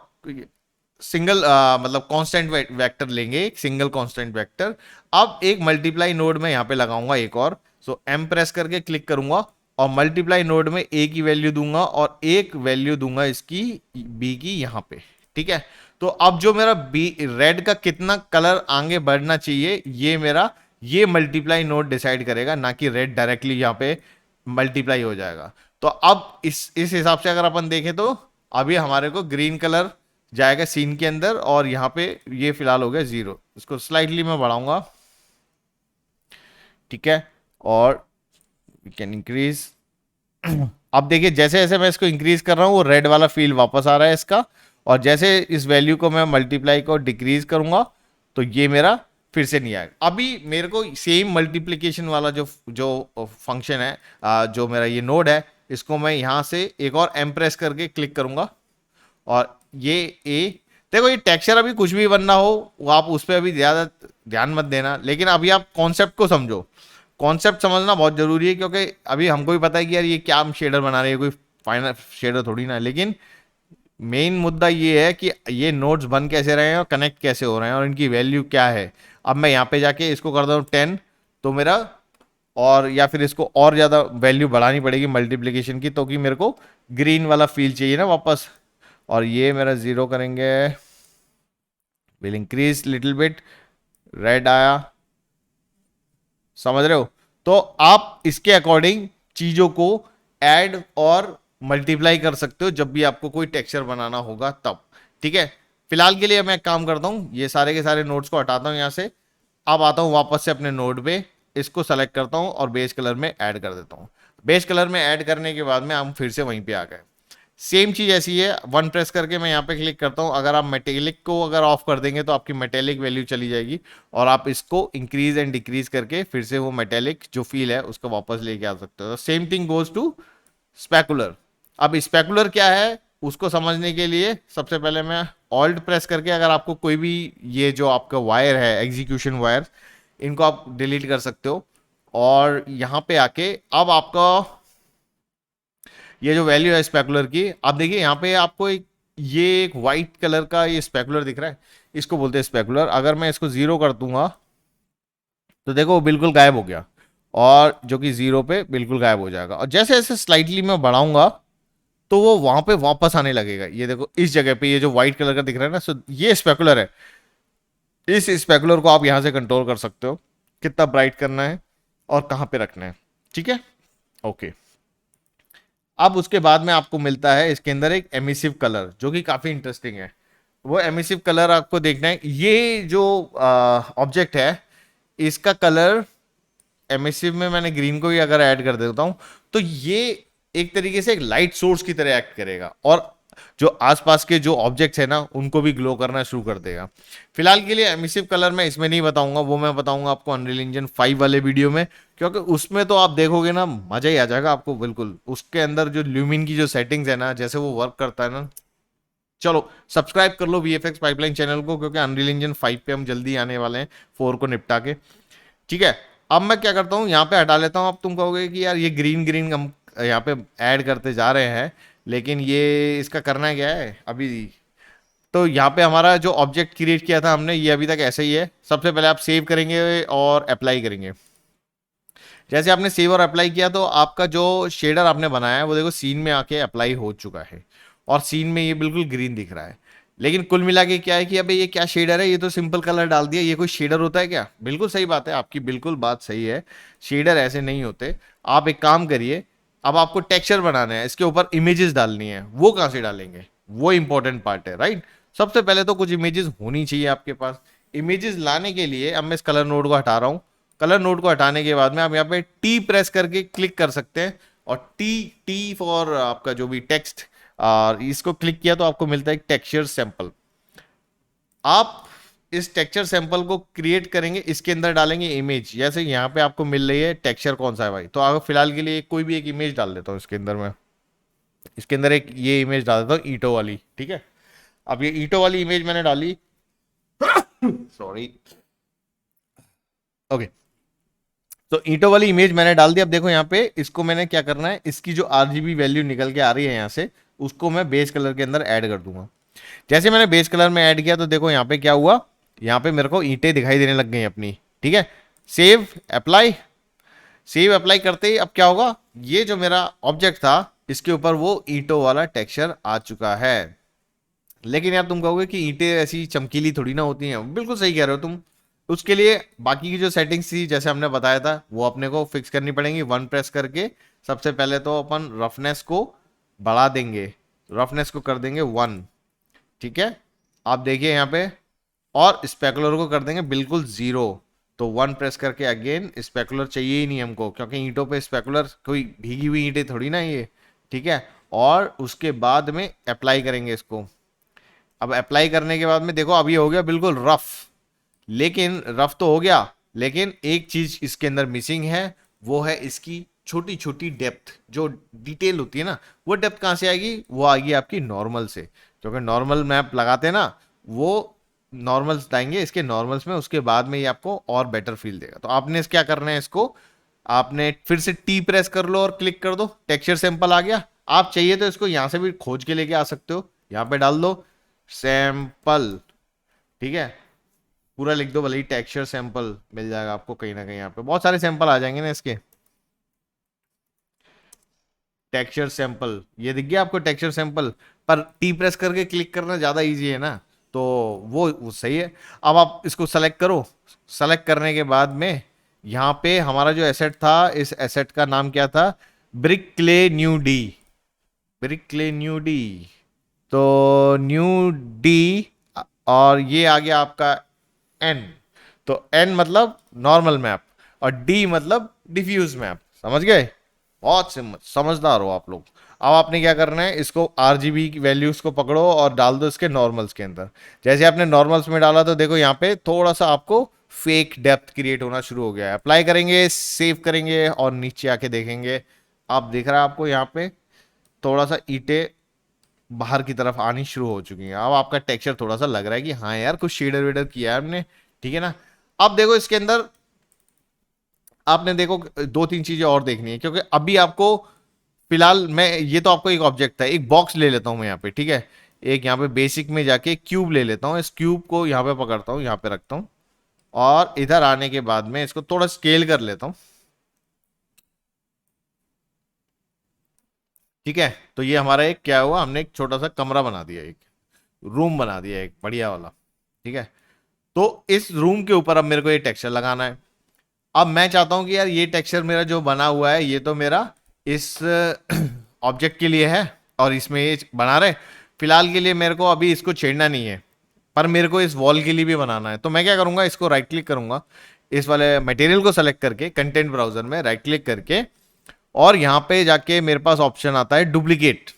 Speaker 1: सिंगल मतलब कांस्टेंट वेक्टर लेंगे, एक सिंगल कांस्टेंट वेक्टर। अब एक मल्टीप्लाई नोड में यहां पे लगाऊंगा एक और, सो एम प्रेस करके क्लिक करूंगा और मल्टीप्लाई नोड में ए की वैल्यू दूंगा और एक वैल्यू दूंगा इसकी बी की यहां पे, ठीक है। तो अब जो मेरा बी रेड का कितना कलर आगे बढ़ना चाहिए ये मेरा ये मल्टीप्लाई नोड डिसाइड करेगा, ना कि रेड डायरेक्टली यहां पे मल्टीप्लाई हो जाएगा। तो अब इस हिसाब से अगर अपन देखें तो अभी हमारे को ग्रीन कलर जाएगा सीन के अंदर और यहां पे ये फिलहाल हो गया 0। इसको स्लाइटली मैं बढ़ाऊंगा, ठीक है, और वी कैन इंक्रीज। अब देखिए जैसे जैसे मैं इसको इंक्रीज कर रहा हूं वो रेड वाला फील वापस आ रहा है इसका, और जैसे इस वैल्यू को मैं मल्टीप्लाई को डिक्रीज करूंगा तो ये मेरा फिर से नहीं आएगा। अभी मेरे को सेम मल्टीप्लीकेशन वाला जो जो फंक्शन है, जो मेरा ये नोड है, इसको मैं यहां से एक और एम प्रेस करके क्लिक करूंगा और ये ए, देखो ये टेक्सचर अभी कुछ भी बनना हो वो आप उस पर अभी ज़्यादा ध्यान मत देना, लेकिन अभी आप कॉन्सेप्ट को समझो। कॉन्सेप्ट समझना बहुत ज़रूरी है क्योंकि अभी हमको भी पता है कि यार ये क्या हम शेडर बना रहे हैं, कोई फाइनल शेडर थोड़ी ना है, लेकिन मेन मुद्दा ये है कि ये नोड्स बन कैसे रहे हैं और कनेक्ट कैसे हो रहे हैं और इनकी वैल्यू क्या है। अब मैं यहाँ पे जाके इसको कर दूँ 10 तो मेरा, और या फिर इसको और ज़्यादा वैल्यू बढ़ानी पड़ेगी मल्टीप्लिकेशन की, तो कि मेरे को ग्रीन वाला फील चाहिए ना वापस। और ये मेरा 0 करेंगे, will increase little bit, red आया, समझ रहे हो। तो आप इसके अकॉर्डिंग चीज़ों को ऐड और मल्टीप्लाई कर सकते हो जब भी आपको कोई टेक्सचर बनाना होगा तब, ठीक है। फिलहाल के लिए मैं एक काम करता हूं, ये सारे के सारे नोड्स को हटाता हूं यहां से। अब आता हूं वापस से अपने नोड पे, इसको सेलेक्ट करता हूं और बेस कलर में ऐड कर देता हूं। बेस कलर में ऐड करने के बाद में हम फिर से वहीं पे आ गए। सेम चीज ऐसी है, वन प्रेस करके मैं यहाँ पे क्लिक करता हूँ। अगर आप मेटेलिक को अगर ऑफ कर देंगे तो आपकी मेटेलिक वैल्यू चली जाएगी और आप इसको इंक्रीज एंड डिक्रीज करके फिर से वो मेटेलिक जो फील है उसको वापस लेके आ सकते हो। Same thing goes to specular. अब स्पेकुलर क्या है उसको समझने के लिए सबसे पहले मैं ऑल्ट प्रेस करके, अगर आपको कोई भी ये जो आपका वायर है एग्जीक्यूशन वायर, इनको आप डिलीट कर सकते हो। और यहाँ पे आके अब आपका ये जो वैल्यू है स्पेकुलर की, आप देखिए यहाँ पे आपको एक व्हाइट कलर का ये स्पेकुलर दिख रहा है, इसको बोलते हैं स्पेकुलर। अगर मैं इसको 0 कर दूंगा तो देखो वो बिल्कुल गायब हो गया, और जो कि 0 पे बिल्कुल गायब हो जाएगा। और जैसे जैसे स्लाइटली मैं बढ़ाऊंगा तो वो वहां पे वापस आने लगेगा। ये देखो इस जगह पे ये जो व्हाइट कलर का दिख रहा है ना, सो ये स्पेकुलर है। इस स्पेकुलर को आप यहां से कंट्रोल कर सकते हो कितना ब्राइट करना है और कहां पे रखना है, ठीक है, ओके। अब उसके बाद में आपको मिलता है इसके अंदर एक एमिसिव कलर जो कि काफी इंटरेस्टिंग है। वो एमिसिव कलर आपको देखना है, ये जो ऑब्जेक्ट है इसका कलर एमिसिव में मैंने ग्रीन को ही अगर ऐड कर देता हूं तो ये एक तरीके से एक लाइट सोर्स की तरह एक्ट करेगा और जो आसपास के जो ऑब्जेक्ट्स है ना उनको भी ग्लो करना शुरू कर देगा। फिलहाल के लिए एमिसिव कलर मैं इसमें नहीं बताऊंगा, वो मैं बताऊंगा आपको अनरियल इंजन 5 वाले वीडियो में, क्योंकि उसमें तो आप देखोगे ना मजा ही आ जाएगा आपको बिल्कुल। उसके अंदर जो ल्यूमिन की जो सेटिंग्स है ना, जैसे वो वर्क करता है ना। चलो सब्सक्राइब कर लो वीएफएक्स पाइपलाइन चैनल को, क्योंकि अनरियल इंजन 5 पे हम जल्दी आने वाले हैं 4 को निपटा के, ठीक है। अब मैं क्या करता हूँ यहाँ पे हटा लेता हूँ। अब तुम कहोगे कि यार ये ग्रीन ग्रीन हम यहाँ पे ऐड करते जा रहे हैं, लेकिन ये इसका करना क्या है अभी। तो यहाँ पे हमारा जो ऑब्जेक्ट क्रिएट किया था हमने, ये अभी तक ऐसा ही है। सबसे पहले आप सेव करेंगे और अप्लाई करेंगे। जैसे आपने सेव और अप्लाई किया तो आपका जो शेडर आपने बनाया है वो देखो सीन में आके अप्लाई हो चुका है, और सीन में ये बिल्कुल ग्रीन दिख रहा है। लेकिन कुल मिला के क्या है कि अबे ये क्या शेडर है, ये तो सिंपल कलर डाल दिया, ये कोई शेडर होता है क्या? बिल्कुल सही बात है, आपकी बिल्कुल बात सही है, शेडर ऐसे नहीं होते। आप एक काम करिए, अब आपको टेक्सचर बनाना है, इसके ऊपर इमेजेस डालनी है, वो कहाँ से डालेंगे? वो इंपॉर्टेंट पार्ट है, राइट। सबसे पहले तो कुछ इमेजेस होनी चाहिए आपके पास। इमेजेस लाने के लिए अब मैं इस कलर नोड को हटा रहा हूँ। कलर नोड को हटाने के बाद में आप यहाँ पे टी प्रेस करके क्लिक कर सकते हैं, और टी टी फॉर आपका जो भी टेक्स्ट, और इसको क्लिक किया तो आपको मिलता है एक टेक्सचर सैंपल। आप इस टेक्सचर सैंपल को क्रिएट करेंगे, इसके अंदर डालेंगे इमेज। जैसे यहाँ पे आपको मिल रही है टेक्सचर कौन सा है भाई, तो आप फिलहाल के लिए कोई भी एक इमेज डाल देता हूँ इसके अंदर। मैं इसके अंदर एक ये इमेज डाल देता हूँ ईंटों वाली, ठीक है। अब ये ईंटों वाली इमेज मैंने डाली, सॉरी, ओके। तो ईंटों वाली इमेज मैंने डाल दी। अब देखो यहाँ पे इसको मैंने क्या करना है, इसकी जो आरजीबी वैल्यू निकल के आ रही है यहाँ से, उसको मैं बेस कलर के अंदर ऐड कर दूंगा। जैसे मैंने बेस कलर में ऐड किया तो देखो यहाँ पे क्या हुआ, यहाँ पे मेरे को ईंटें दिखाई देने लग गई अपनी, ठीक है। सेव अप्लाई, सेव अप्लाई करते ही अब क्या होगा, ये जो मेरा ऑब्जेक्ट था इसके ऊपर वो ईंटों वाला टेक्सचर आ चुका है। लेकिन यार तुम कहोगे कि ईंटें ऐसी चमकीली थोड़ी ना होती हैं, बिल्कुल सही कह रहे हो तुम। उसके लिए बाकी की जो सेटिंग्स थी जैसे हमने बताया था वो अपने को फिक्स करनी पड़ेंगी। वन प्रेस करके सबसे पहले तो अपन रफनेस को बढ़ा देंगे, रफनेस को कर देंगे 1, ठीक है। आप देखिए यहाँ पे, और स्पेकुलर को कर देंगे बिल्कुल 0। तो 1 प्रेस करके अगेन, स्पेकुलर चाहिए ही नहीं हमको, क्योंकि ईंटों पे स्पेकुलर, कोई भीगी हुई ईंटें थोड़ी ना ये, ठीक है। और उसके बाद में अप्लाई करेंगे इसको। अब अप्लाई करने के बाद में देखो अब ये हो गया बिल्कुल रफ। लेकिन रफ तो हो गया, लेकिन एक चीज इसके अंदर मिसिंग है, वो है इसकी छोटी छोटी डेप्थ, जो डिटेल होती है ना, वो डेप्थ कहाँ से आएगी? वो आएगी आपकी नॉर्मल से, क्योंकि नॉर्मल मैप लगाते हैं ना, वो नॉर्मल्स लाएंगे इसके नॉर्मल्स में, उसके बाद में ये आपको और बेटर फील देगा। तो आपने क्या करना है, इसको आपने फिर से टी प्रेस कर लो और क्लिक कर दो, टेक्सचर सैंपल आ गया। आप चाहिए तो इसको यहां से भी खोज के लेके आ सकते हो, यहां पे डाल दो सैंपल, ठीक है। पूरा लिख दो, भले ही टेक्सचर सैंपल मिल जाएगा आपको कहीं ना कहीं, यहाँ पे बहुत सारे सैंपल आ जाएंगे ना इसके। टेक्सचर सैंपल ये दिख गया आपको, टेक्सचर सैंपल पर टी प्रेस करके क्लिक करना ज्यादा इजी है ना, तो वो सही है। अब आप इसको सेलेक्ट करो, सेलेक्ट करने के बाद में यहाँ पे हमारा जो एसेट था, इस एसेट का नाम क्या था? Brick clay new D, brick clay new D. तो न्यू डी, और ये आ गया आपका एन। तो एन मतलब नॉर्मल मैप, और डी मतलब डिफ्यूज मैप, समझ गए? बहुत समझदार हो आप लोग। अब आपने क्या करना है, इसको आरजीबी की वैल्यूज को पकड़ो और डाल दो इसके नॉर्मल्स के अंदर। जैसे आपने नॉर्मल्स में डाला तो देखो यहाँ पे थोड़ा सा आपको फेक डेप्थ क्रिएट होना शुरू हो गया है। अप्लाई करेंगे, सेव करेंगे, और नीचे आके देखेंगे, आप दिख रहा है आपको यहाँ पे थोड़ा सा ईंटें बाहर की तरफ आनी शुरू हो चुकी हैं। अब आपका टेक्सचर थोड़ा सा लग रहा है कि हाँ यार कुछ शेडर वेडर किया है हमने, ठीक है ना। अब देखो इसके अंदर आपने देखो दो तीन चीजें और देखनी है, क्योंकि अभी आपको फिलहाल मैं, ये तो आपको एक ऑब्जेक्ट था, एक बॉक्स ले लेता हूं मैं यहाँ पे, ठीक है। एक यहाँ पे बेसिक में जाके क्यूब ले लेता हूँ, इस क्यूब को यहाँ पे पकड़ता हूँ, यहाँ पे रखता हूँ, और इधर आने के बाद में इसको थोड़ा स्केल कर लेता हूँ, ठीक है। तो ये हमारा एक क्या हुआ, हमने एक छोटा सा कमरा बना दिया, एक रूम बना दिया एक बढ़िया वाला, ठीक है। तो इस रूम के ऊपर अब मेरे को ये टेक्सचर लगाना है। अब मैं चाहता हूं कि यार ये टेक्सचर मेरा जो बना हुआ है ये तो मेरा इस ऑब्जेक्ट के लिए है, और इसमें ये बना रहे, फिलहाल के लिए मेरे को अभी इसको छेड़ना नहीं है, पर मेरे को इस वॉल के लिए भी बनाना है। तो मैं क्या करूंगा, इसको राइट क्लिक करूंगा, इस वाले मटेरियल को सेलेक्ट करके कंटेंट ब्राउजर में राइट क्लिक करके, और यहां पे जाके मेरे पास ऑप्शन आता है डुप्लीकेट।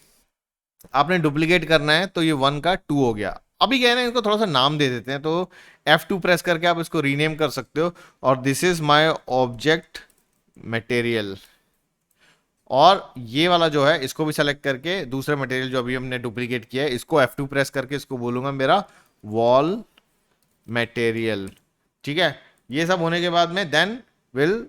Speaker 1: आपने डुप्लीकेट करना है, तो ये 1 का 2 हो गया। अभी क्या है ना, इनको थोड़ा सा नाम दे देते हैं, तो F2 प्रेस करके आप इसको रीनेम कर सकते हो, और this is my object material. और ये वाला जो है इसको भी सेलेक्ट करके दूसरा मटेरियल जो अभी हमने डुप्लीकेट किया है, इसको F2 प्रेस करके इसको बोलूंगा मेरा वॉल मटेरियल, ठीक है। ये सब होने के बाद में देन विल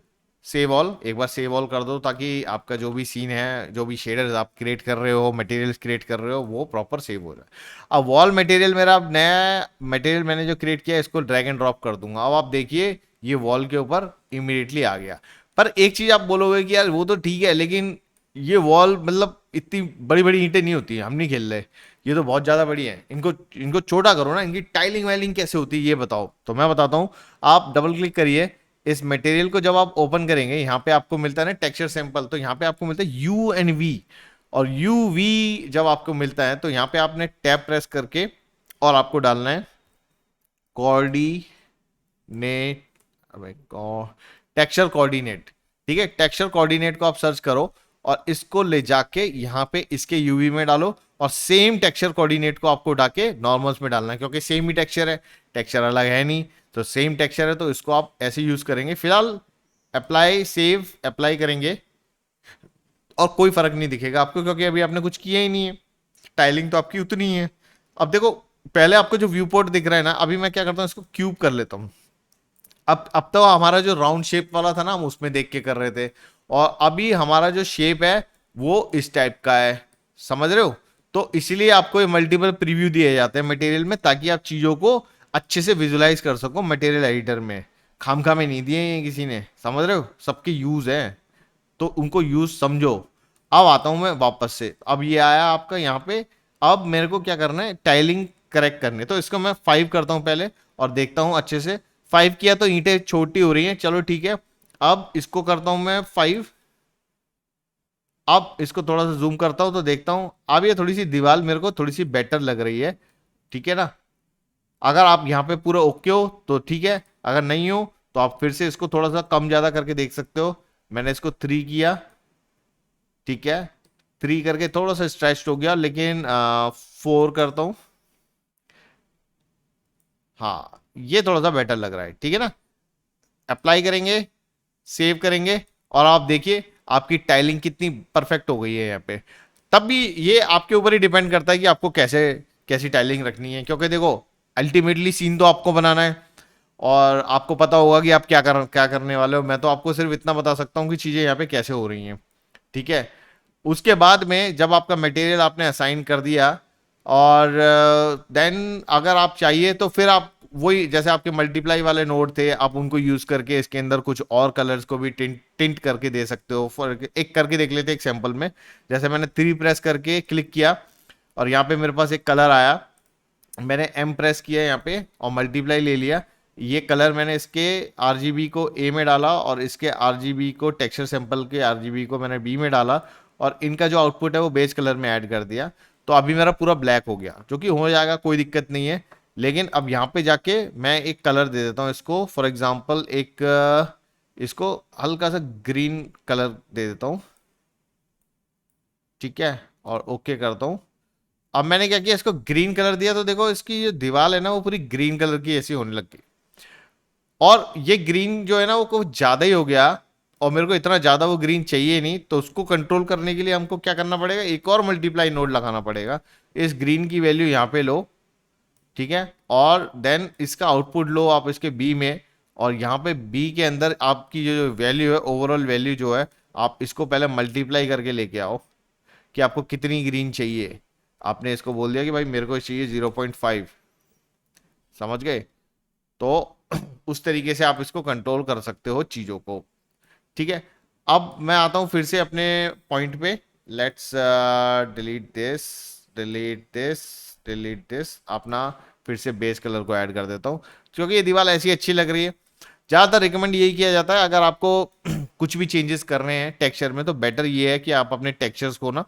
Speaker 1: सेव ऑल, एक बार सेव ऑल कर दो ताकि आपका जो भी सीन है, जो भी शेडर्स आप क्रिएट कर रहे हो, मटेरियल्स क्रिएट कर रहे हो, वो प्रॉपर सेव हो जाए। अब वॉल मटेरियल मेरा, अब नया मटेरियल मैंने जो क्रिएट किया है इसको ड्रैग एंड ड्रॉप कर दूंगा। अब आप देखिए ये वॉल के ऊपर इमीडिएटली आ गया। पर एक चीज आप बोलोगे कि यार वो तो ठीक है, लेकिन ये वॉल मतलब इतनी बड़ी बड़ी ईंटें नहीं होती, हम नहीं खेल रहे, ये तो बहुत ज्यादा बड़ी है, इनको इनको छोटा करो ना, इनकी टाइलिंग वाइलिंग कैसे होती है ये बताओ। तो मैं बताता हूँ, आप डबल क्लिक करिए इस मटेरियल को, जब आप ओपन करेंगे यहाँ पे आपको मिलता है ना टेक्सचर सैंपल, तो यहाँ पे आपको मिलता है यू एंड वी। और यू वी जब आपको मिलता है तो यहाँ पे आपने टैब प्रेस करके और आपको डालना है कोऑर्डिनेट, टेक्सचर कोऑर्डिनेट। ठीक है, टेक्सचर कोऑर्डिनेट को आप सर्च करो और इसको ले जाके यहाँ पे इसके यूवी में डालो, और सेम टेक्सचर कोऑर्डिनेट को आपको उठा के नॉर्मल्स में डालना है, क्योंकि सेम ही टेक्सचर है, टेक्सचर अलग है नहीं, तो सेम टेक्सचर है, तो इसको आप ऐसे यूज करेंगे। फिलहाल अप्लाई सेव अप्लाई करेंगे और कोई फर्क नहीं दिखेगा आपको, क्योंकि अभी आपने कुछ किया ही नहीं है, टाइलिंग तो आपकी उतनी ही है। अब देखो, पहले आपको जो व्यू पोर्ट दिख रहा है ना, अभी मैं क्या करता हूँ इसको क्यूब कर लेता हूँ। अब तो हमारा जो राउंड शेप वाला था ना, हम उसमें देख के कर रहे थे, और अभी हमारा जो शेप है वो इस टाइप का है, समझ रहे हो। तो इसलिए आपको ये मल्टीपल प्रीव्यू दिए जाते हैं मटेरियल में, ताकि आप चीजों को अच्छे से विजुलाइज कर सको मटेरियल एडिटर में। खामखा में नहीं दिए हैं किसी ने, समझ रहे हो, सबके यूज है, तो उनको यूज समझो। अब आता हूं मैं वापस से, अब ये आया आपका यहाँ पे। अब मेरे को क्या करना है, टाइलिंग करेक्ट करनी है, तो इसको मैं 5 करता हूं पहले और देखता हूं अच्छे से। 5 किया तो ईंटें छोटी हो रही हैं, चलो ठीक है। अब इसको करता हूं मैं 5। अब इसको थोड़ा सा जूम करता हूं तो देखता हूं अब ये थोड़ी सी दीवार मेरे को थोड़ी सी बेटर लग रही है, ठीक है ना। अगर आप यहाँ पे पूरा ओके हो तो ठीक है, अगर नहीं हो तो आप फिर से इसको थोड़ा सा कम ज्यादा करके देख सकते हो। मैंने इसको 3 किया, ठीक है, 3 करके थोड़ा सा स्ट्रेच हो गया, लेकिन 4 करता हूं। हाँ, ये थोड़ा सा बेटर लग रहा है, ठीक है ना। अप्लाई करेंगे, सेव करेंगे, और आप देखिए आपकी टाइलिंग कितनी परफेक्ट हो गई है यहाँ पे। तब भी ये आपके ऊपर ही डिपेंड करता है कि आपको कैसे कैसी टाइलिंग रखनी है, क्योंकि देखो अल्टीमेटली सीन तो आपको बनाना है, और आपको पता होगा कि आप क्या करने वाले हो। मैं तो आपको सिर्फ इतना बता सकता हूँ कि चीजें यहाँ पे कैसे हो रही हैं, ठीक है। उसके बाद में जब आपका मटेरियल आपने असाइन कर दिया, और देन अगर आप चाहिए तो फिर आप वही, जैसे आपके मल्टीप्लाई वाले नोड थे, आप उनको यूज करके इसके अंदर कुछ और कलर्स को भी टिंट टिंट करके दे सकते हो। फॉर एक करके देख लेते एक सैंपल में। जैसे मैंने 3 प्रेस करके क्लिक किया और यहाँ पे मेरे पास एक कलर आया, मैंने एम प्रेस किया यहाँ पे और मल्टीप्लाई ले लिया। ये कलर मैंने इसके आरजीबी को ए में डाला, और इसके आरजीबी को, टेक्सचर सैंपल के आरजीबी को मैंने बी में डाला, और इनका जो आउटपुट है वो बेज कलर में ऐड कर दिया। तो अभी मेरा पूरा ब्लैक हो गया, जो कि हो जाएगा, कोई दिक्कत नहीं है। लेकिन अब यहाँ पे जाके मैं एक कलर दे देता हूँ इसको, फॉर एग्जाम्पल एक इसको हल्का सा ग्रीन कलर दे देता हूँ, ठीक है, और ओके करता हूँ। अब मैंने क्या किया, इसको ग्रीन कलर दिया, तो देखो इसकी जो दीवार है ना वो पूरी ग्रीन कलर की ऐसी होने लग गई। और ये ग्रीन जो है ना वो कुछ ज्यादा ही हो गया, और मेरे को इतना ज्यादा वो ग्रीन चाहिए नहीं, तो उसको कंट्रोल करने के लिए हमको क्या करना पड़ेगा, एक और मल्टीप्लाई नोड लगाना पड़ेगा। इस ग्रीन की वैल्यू यहाँ पे लो, ठीक है, और देन इसका आउटपुट लो आप इसके बी में, और यहाँ पे बी के अंदर आपकी जो वैल्यू है, ओवरऑल वैल्यू जो है, आप इसको पहले मल्टीप्लाई करके लेके आओ कि आपको कितनी ग्रीन चाहिए। आपने इसको बोल दिया कि भाई मेरे को चाहिए 0.5, समझ गए। तो उस तरीके से आप इसको कंट्रोल कर सकते हो चीजों को, ठीक है। अब मैं आता हूं फिर से अपने पॉइंट पे। Let's delete this, delete this, delete this, अपना फिर से बेस कलर को ऐड कर देता हूं, क्योंकि ये दीवार ऐसी अच्छी लग रही है। ज़्यादातर रिकमेंड यही किया जाता है, अगर आपको कुछ भी चेंजेस करने हैं टेक्सचर में, तो बेटर ये है कि आप अपने टेक्सचर्स को ना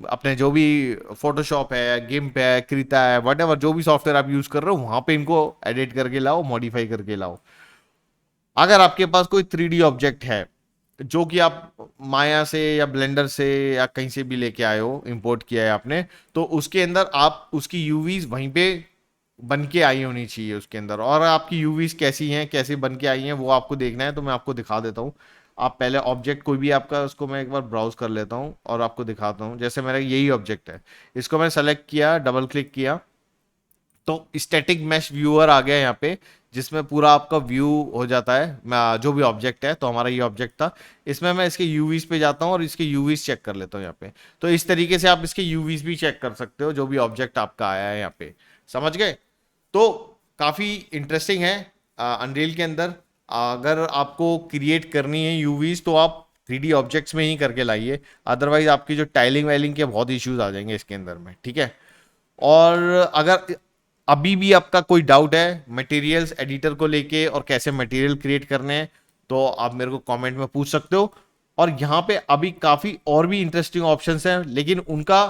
Speaker 1: अपने जो भी फोटोशॉप है, गिम्प है, क्रीता है, वट जो भी सॉफ्टवेयर आप यूज कर रहे हो वहां पे इनको एडिट करके लाओ, मॉडिफाई करके लाओ। अगर आपके पास कोई 3D ऑब्जेक्ट है जो कि आप माया से या ब्लेंडर से या कहीं से भी लेके आए हो, इंपोर्ट किया है आपने, तो उसके अंदर आप उसकी यूवीज वहीं पे बन के आई होनी चाहिए उसके अंदर। और आपकी यूवीज कैसी हैं, कैसे बन के आई हैं, वो आपको देखना है, तो मैं आपको दिखा देता हूँ। आप पहले ऑब्जेक्ट कोई भी आपका, उसको मैं एक बार ब्राउज कर लेता हूँ और आपको दिखाता हूँ। जैसे मेरा यही ऑब्जेक्ट है, इसको मैं सेलेक्ट किया, डबल क्लिक किया, तो स्टैटिक मैश व्यूअर आ गया यहाँ पे, जिसमें पूरा आपका व्यू हो जाता है जो भी ऑब्जेक्ट है। तो हमारा ये ऑब्जेक्ट था, इसमें मैं इसके यूवीज पे जाता हूँ और इसके यूवीज चेक कर लेता हूँ यहाँ पे। तो इस तरीके से आप इसके यूवीज भी चेक कर सकते हो, जो भी ऑब्जेक्ट आपका आया है यहाँ पे। समझ गए? तो काफी इंटरेस्टिंग है अनरियल के अंदर। अगर आपको क्रिएट करनी है यूवीज तो आप 3D ऑब्जेक्ट्स में ही करके लाइए, अदरवाइज आपकी जो टाइलिंग वाइलिंग के बहुत इश्यूज आ जाएंगे इसके अंदर में, ठीक है। और अगर अभी भी आपका कोई डाउट है मटेरियल्स एडिटर को लेके और कैसे मटेरियल क्रिएट करने हैं, तो आप मेरे को कमेंट में पूछ सकते हो। और यहाँ पे अभी काफी और भी इंटरेस्टिंग ऑप्शंस हैं, लेकिन उनका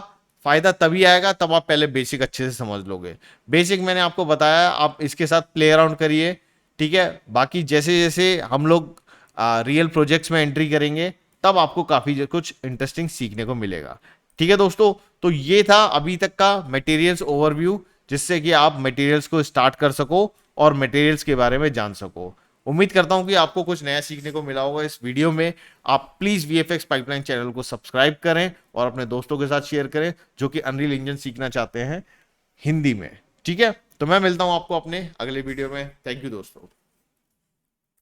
Speaker 1: फायदा तभी आएगा तब आप पहले बेसिक अच्छे से समझ लोगे। बेसिक मैंने आपको बताया, आप इसके साथ प्ले अराउंड करिए, ठीक है। बाकी जैसे जैसे हम लोग रियल प्रोजेक्ट्स में एंट्री करेंगे तब आपको काफी कुछ इंटरेस्टिंग सीखने को मिलेगा, ठीक है दोस्तों। तो ये था अभी तक का मटेरियल्स ओवरव्यू, जिससे कि आप मटेरियल्स को स्टार्ट कर सको और मटेरियल्स के बारे में जान सको। उम्मीद करता हूं कि आपको कुछ नया सीखने को मिला होगा इस वीडियो में। आप प्लीज वीएफएक्स पाइपलाइन चैनल को सब्सक्राइब करें और अपने दोस्तों के साथ शेयर करें जो कि अनरियल इंजन सीखना चाहते हैं हिंदी में, ठीक है। तो मैं मिलता हूं आपको अपने अगले वीडियो में। थैंक यू दोस्तों।